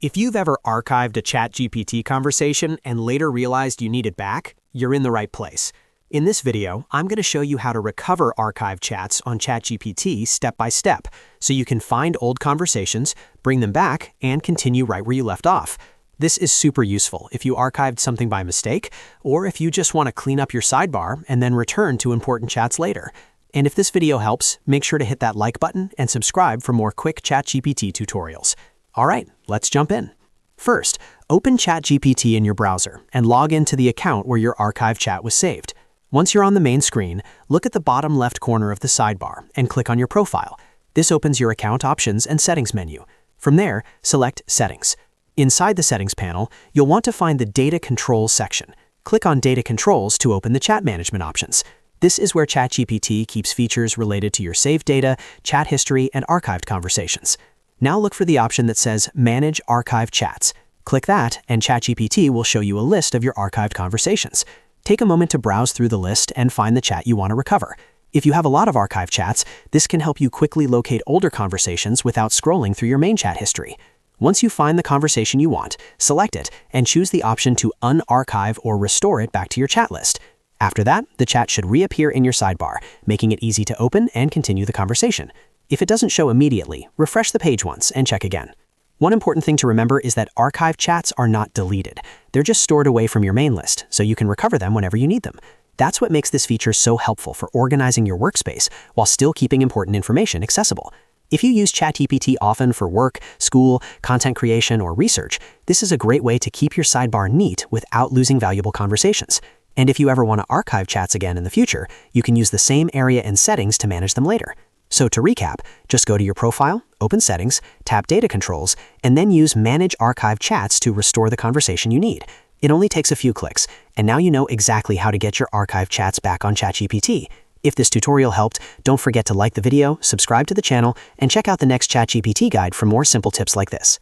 If you've ever archived a ChatGPT conversation and later realized you need it back, you're in the right place. In this video, I'm going to show you how to recover archived chats on ChatGPT step by step, so you can find old conversations, bring them back, and continue right where you left off. This is super useful if you archived something by mistake, or if you just want to clean up your sidebar and then return to important chats later. And if this video helps, make sure to hit that like button and subscribe for more quick ChatGPT tutorials. All right, let's jump in. First, open ChatGPT in your browser and log into the account where your archived chat was saved. Once you're on the main screen, look at the bottom left corner of the sidebar and click on your profile. This opens your account options and settings menu. From there, select Settings. Inside the Settings panel, you'll want to find the Data Controls section. Click on Data Controls to open the chat management options. This is where ChatGPT keeps features related to your saved data, chat history, and archived conversations. Now look for the option that says Manage Archived Chats. Click that, and ChatGPT will show you a list of your archived conversations. Take a moment to browse through the list and find the chat you want to recover. If you have a lot of archived chats, this can help you quickly locate older conversations without scrolling through your main chat history. Once you find the conversation you want, select it and choose the option to unarchive or restore it back to your chat list. After that, the chat should reappear in your sidebar, making it easy to open and continue the conversation. If it doesn't show immediately, refresh the page once and check again. One important thing to remember is that archived chats are not deleted. They're just stored away from your main list, so you can recover them whenever you need them. That's what makes this feature so helpful for organizing your workspace while still keeping important information accessible. If you use ChatGPT often for work, school, content creation, or research, this is a great way to keep your sidebar neat without losing valuable conversations. And if you ever want to archive chats again in the future, you can use the same area and settings to manage them later. So to recap, just go to your profile, open Settings, tap Data Controls, and then use Manage Archive Chats to restore the conversation you need. It only takes a few clicks, and now you know exactly how to get your archived chats back on ChatGPT. If this tutorial helped, don't forget to like the video, subscribe to the channel, and check out the next ChatGPT guide for more simple tips like this.